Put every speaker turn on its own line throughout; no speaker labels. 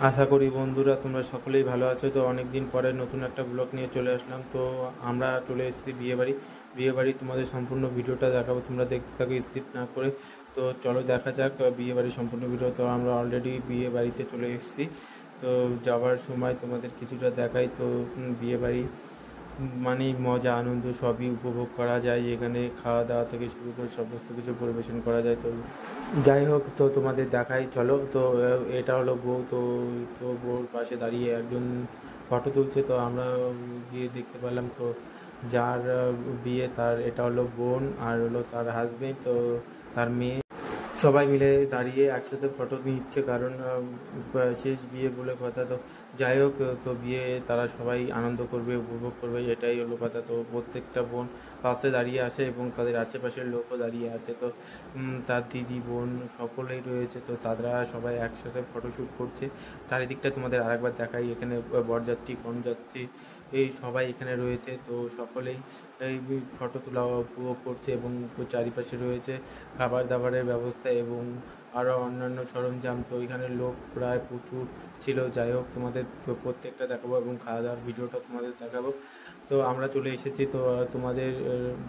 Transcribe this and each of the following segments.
আশা করি বন্ধুরা তোমরা সকলেই ভালো আছো। তো অনেক দিন পরে নতুন একটা ব্লগ নিয়ে চলে আসলাম। তো আমরা চলে এসেছি বিয়েবাড়ি তোমাদের সম্পূর্ণ ভিডিওটা দেখাবো, তোমরা দেখতে থাকো স্কিপ না করে। তো চলো দেখা যাক বিয়েবাড়ির সম্পূর্ণ ভিডিও। তো আমরা অলরেডি বিয়েবাড়িতে চলে এসেছি। তো যাওয়ার সময় তোমাদের কিছুটা দেখাই। তো বিয়েবাড়ি মানেই মজা আনন্দ সবই উপভোগ করা যায়, এখানে খাওয়া দাওয়া থেকে শুরু করে সমস্ত কিছু পরিবেশন করা যায়। তো যাই হোক, তো তোমাদের দেখাই চলো। তো এটা হলো বউ। তো বউর পাশে দাঁড়িয়ে একজন ফটো তুলছে। তো আমরা গিয়ে দেখতে পেলাম তো যার বিয়ে তার এটা হলো বোন, আর হলো তার হাজবেন্ড, তো তার মেয়ে, সবাই মিলে দাঁড়িয়ে একসাথে ফটো নিচ্ছে, কারণ শেষ বিয়ে বলে কথা। তো যাই হোক, তো বিয়ে তারা সবাই আনন্দ করবে, উপভোগ করবে, এটাই হলো কথা। তো প্রত্যেকটা বোন পাশে দাঁড়িয়ে আছে এবং তাদের আশেপাশের লোকও দাঁড়িয়ে আছে। তো তার দিদি বোন সকলেই রয়েছে। তো তারা সবাই একসাথে ফটোশ্যুট করছে। চারিদিকটা তোমাদের আরেকবার দেখাই। এখানে বরযাত্রী কনযাত্রী এই সবাই এখানে রয়েছে। তো সকলেই এই ফটো তোলা উপভোগ করছে এবং চারিপাশে রয়েছে খাবার দাবারের ব্যবস্থা এবং আরও অন্যান্য সরঞ্জাম। তো এখানে লোক প্রায় প্রচুর ছিল। যাই হোক, তোমাদের তো প্রত্যেকটা দেখাবো এবং খাওয়া দাওয়ার ভিডিওটা তোমাদের দেখাবো। তো আমরা চলে এসেছি। তো তোমাদের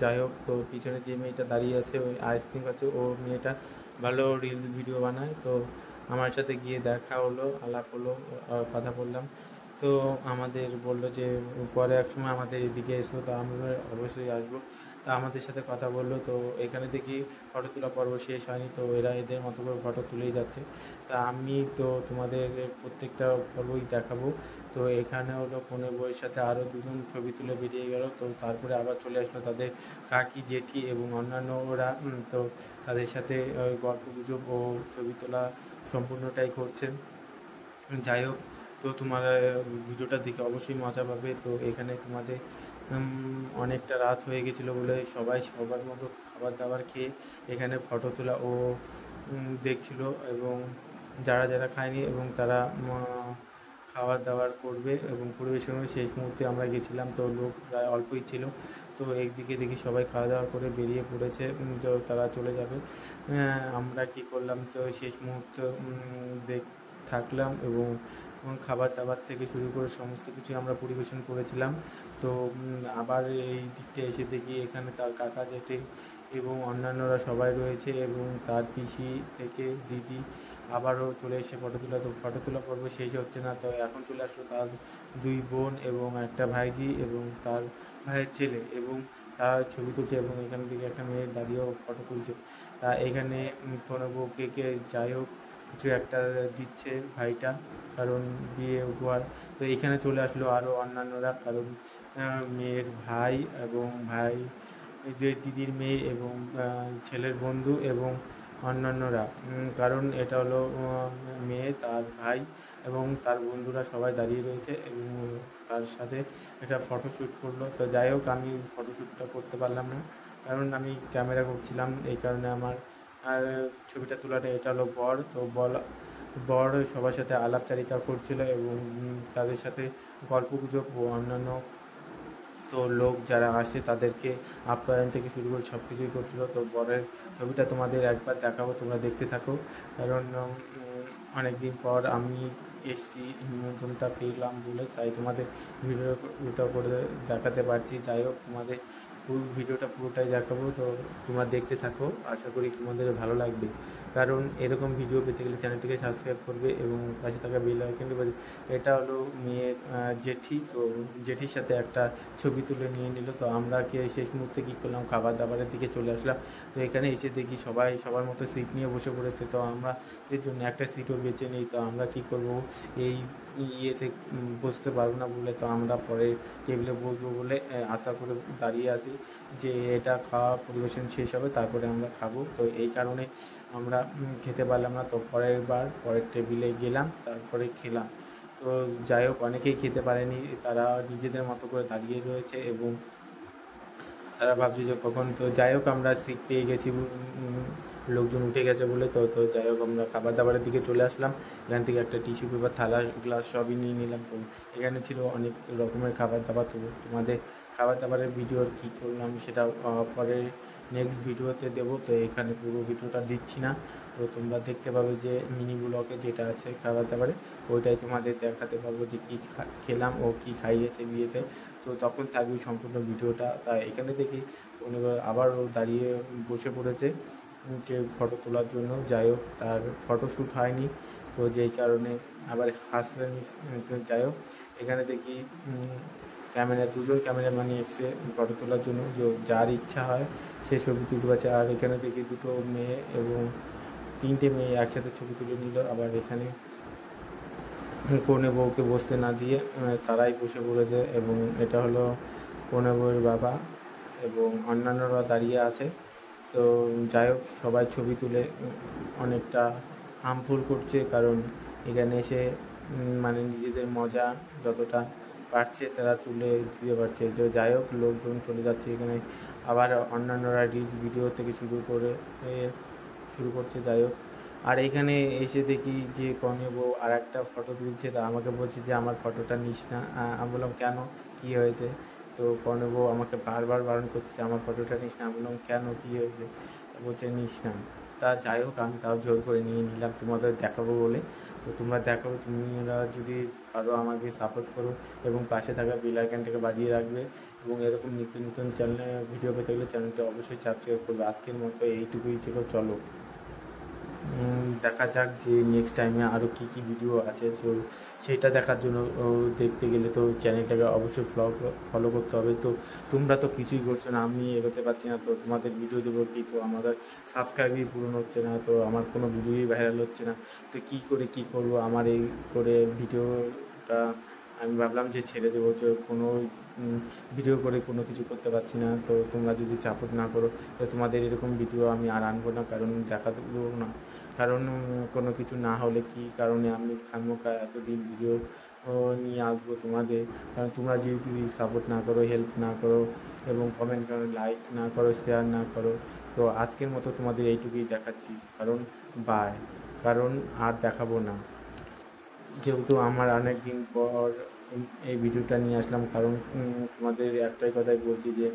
যাই হোক, তো পিছনে যে মেয়েটা দাঁড়িয়ে আছে ওই আইসক্রিম আছে, ও মেয়েটা ভালো রিলস ভিডিও বানায়। তো আমার সাথে গিয়ে দেখা হলো, আলাপ হলো, কথা বললাম। তো আমাদের বললো যে পরে এক সময় আমাদের এদিকে এসো। তো আমরা অবশ্যই আসবো। তা আমাদের সাথে কথা বললো। তো এখানে দেখি ফটো তোলা পর্ব শেষ হয়নি। তো এরা এদের মতো করে ফটো তুলেই যাচ্ছে। তা আমি তো তোমাদের প্রত্যেকটা পর্বই দেখাবো। তো এখানে হলো কনে বউয়ের সাথে আরও দুজন ছবি তুলে বেরিয়ে গেল। তো তারপরে আবার চলে আসলো তাদের কাকি জেঠি এবং অন্যান্য ওরা। তো তাদের সাথে গল্প গুজব ও ছবি তোলা সম্পূর্ণটাই করছে। যাই হোক, তো তোমরা ভিডিওটা দেখে অবশ্যই মজা পাবে। তো এখানে তোমাদের অনেকটা রাত হয়ে গেছিলো বলে সবাই সবার মতো খাবার দাবার খেয়ে এখানে ফটো তোলা ও দেখছিল। এবং যারা যারা খায়নি এবং তারা খাবার দাবার করবে এবং পরিবেশন করবে, শেষ মুহূর্তে আমরা গেছিলাম। তো লোক প্রায় অল্পই ছিল। তো একদিকে দেখি সবাই খাওয়া দাওয়া করে বেরিয়ে পড়েছে, তো তারা চলে যাবে। আমরা কি করলাম, তো শেষ মুহূর্ত দেখ থাকলাম এবং খাবার দাবার থেকে শুরু করে সমস্ত কিছু আমরা পরিবেশন করেছিলাম। তো আবার এই দিকটা এসে দেখি এখানে তার কাকা জেঠি এবং অন্যান্যরা সবাই রয়েছে এবং তার পিসি থেকে দিদি আবারও চলে এসে ফটো তোলা। তো ফটো তোলা পর্ব শেষ হচ্ছে না। তো এখন চলে আসলো তার দুই বোন এবং একটা ভাইঝি এবং তার ভাইয়ের ছেলে, এবং তারা ছবি তুলছে এবং এখান থেকে একটা মেয়ে দাঁড়িয়েও ফটো তুলছে। তা এখানে কোনো বউকে যাই হোক কিছু একটা দিচ্ছে ভাইটা, কারণ বিয়ে উপহার। তো এখানে চলে আসলো আরও অন্যান্যরা, কারণ মেয়ের ভাই এবং ভাই দিদির মেয়ে এবং ছেলের বন্ধু এবং অন্যান্যরা, কারণ এটা হলো মেয়ে, তার ভাই এবং তার বন্ধুরা সবাই দাঁড়িয়ে রয়েছে এবং তার সাথে একটা ফটোশ্যুট করলো। তো যাই হোক, আমি ফটোশ্যুটটা করতে পারলাম না, কারণ আমি ক্যামেরা করছিলাম। এই কারণে আমার আর ছবিটা তোলাটা। এটা হলো বর। তো বর সবার সাথে আলাপচারিতা করছিল এবং তাদের সাথে গল্পগুজব ও অন্যান্য তো লোক যারা আসে তাদেরকে আপ্যায়ন থেকে শুরু করে সব কিছুই করছিলো। তো বরের ছবিটা তোমাদের একবার দেখাবো, তোমরা দেখতে থাকো, কারণ অনেক দিন পর আমি এসছি, নিমন্ত্রণটা পেলাম বলে তাই তোমাদের ভিডিওটা করে দেখাতে পারছি। যাই হোক, তোমাদের ভিডিওটা পুরোটাই দেখাবো। তো তোমরা দেখতে থাকো, আশা করি তোমাদের ভালো লাগবে, কারণ এরকম ভিডিও পেতে গেলে চ্যানেলটিকে সাবস্ক্রাইব করবে এবং পাশে থাকা বেল আইকনটি বাজিয়ে। এটা হলো মেয়ের জেঠি। তো জেঠির সাথে একটা ছবি তুলে নিয়ে নিল। তো আমরা শেষ মুহূর্তে কী করলাম, খাবার দাবারের দিকে চলে আসলাম। তো এখানে এসে দেখি সবাই সবার মতো সিট নিয়ে বসে পড়েছে। তো আমরা এর জন্য একটা সিটও বেছে নিই। তো আমরা কী করব, এই ইয়েতে বসতে পারবো না বলে তো আমরা পরে টেবিলে বসবো বলে আশা করে দাঁড়িয়ে আছি যে এটা খাওয়া পরিবেশন শেষ হবে তারপরে আমরা খাবো। তো এই কারণে আমরা খেতে পারলাম না। তো পরের টেবিলে গেলাম, তারপরে খেলাম। তো যাই হোক, অনেকেই খেতে পারেনি, তারা নিজেদের মতো করে দাঁড়িয়ে রয়েছে এবং তারা ভাবছে যে কখন। তো যাই হোক, আমরা সিট পেয়ে গেছি, লোকজন উঠে গেছে বলে। তো যাই হোক, আমরা খাবার দাবারের দিকে চলে আসলাম। এখান থেকে একটা টিস্যু পেপার, থালা, গ্লাস সবই নিয়ে নিলাম। তো এখানে ছিল অনেক রকমের খাবার দাবার। তো তোমাদের খাবার দাবারের ভিডিও কী করলাম সেটা পরে নেক্সট ভিডিওতে দেবো। তো এখানে পুরো ভিডিওটা দিচ্ছি না, তো তোমরা দেখতে পাবে যে মিনি ব্লগে যেটা আছে খাবার দাবারে, ওইটাই তোমাদের দেখাতে পারবো যে কী খেলাম ও কী খাইয়েছে বিয়েতে। তো তখন থাকবে সম্পূর্ণ ভিডিওটা। তাই এখানে দেখি আবারও দাঁড়িয়ে বসে পড়েছে কেউ ফটো তোলার জন্য। যাই হোক, তার ফটোশ্যুট হয়নি, তো যেই কারণে আবার হাসতে যাই হোক, এখানে দেখি দুজন ক্যামেরাম্যান এসছে ফটো তোলার জন্য, যার ইচ্ছা হয় সে ছবি তুলতে পারছে। আর এখানে দেখি দুটো মেয়ে এবং 3টে মেয়ে একসাথে ছবি তুলে নিল। আবার এখানে কনে বউকে বসতে না দিয়ে তারাই বসে পড়েছে, এবং এটা হলো কনে বউয়ের বাবা এবং অন্যান্যরা দাঁড়িয়ে আছে। তো যাই হোক, সবাই ছবি তুলে অনেকটা হার্মফুল করছে, কারণ এখানে এসে মানে নিজেদের মজা যতটা পারছে তারা তুলে দিতে পারছে। যে যাই হোক, লোকজন চলে যাচ্ছে এখানে, আবার অন্যান্যরা রিলস ভিডিও থেকে শুরু করছে। যাই হোক, আর এখানে এসে দেখি যে কনে বউ আর একটা ফটো তুলছে, তা আমাকে বলছে যে আমার ফটোটা নিস না। আমি বললাম কেন, কী হয়েছে? তো কনে বউ আমাকে বারবার বারণ করছে যে আমার ফটোটা নিস না। আমি বললাম কেন, কী হয়েছে? বলছে নিস না। তা যাই হোক, আমি তাও জোর করে নিয়ে নিলাম তোমাদের দেখাবো বলে। তো তোমরা দেখো, তোমরা যদি পারো আমাকে সাপোর্ট করো এবং পাশে থাকা বেল আইকনটাকে বাজিয়ে রাখবে, এবং এরকম নিত্য নতুন চ্যানেলে ভিডিও পেতে গেলে চ্যানেলটা অবশ্যই সাবস্ক্রাইব করবে। আজকের মতো এইটুকুই ছিল, চলো দেখা যাক যে নেক্সট টাইমে আরও কী কী ভিডিও আছে। তো সেটা দেখার জন্য দেখতে গেলে তো চ্যানেলটাকে অবশ্যই ফলো করতে হবে। তো তোমরা তো কিছুই করছো না, আমি এগোতে পারছি না, তো তোমাদের ভিডিও দেবো কি? তো আমাদের সাবস্ক্রাইবই পূরণ হচ্ছে না, তো আমার কোনো ভিডিওই ভাইরাল হচ্ছে না। তো কী করবো? আমার এই করে ভিডিওটা আমি ভাবলাম যে ছেড়ে দেবো, যে কোনো ভিডিও করে কোনো কিছু করতে পারছি না। তো তোমরা যদি সাপোর্ট না করো, তো তোমাদের এরকম ভিডিও আমি আর আনবো না, কারণ দেখাবো না। কারণ কোনো কিছু না হলে কী কারণে আমি খামোখা এতদিন ভিডিও নিয়ে আসবো তোমাদের? কারণ তোমরা যদি সাপোর্ট না করো, হেল্প না করো, এবং কমেন্ট করো, লাইক না করো, শেয়ার না করো, তো আজকের মতো তোমাদের এইটুকুই দেখাচ্ছি। কারণ আর দেখাবো না, যেহেতু আমার অনেক দিন পর এই ভিডিওটা নিয়ে আসলাম। কারণ তোমাদের একটাই কথাই বলছি যে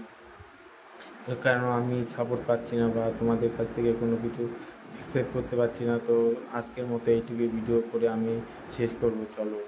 কেন আমি সাপোর্ট পাচ্ছি না, বা তোমাদের কাছ থেকে কোনো কিছু এক্সপেক্ট করতে পারছি না। তো আজকের মতো এইটুকুই ভিডিও করে আমি শেষ করবো, চলো।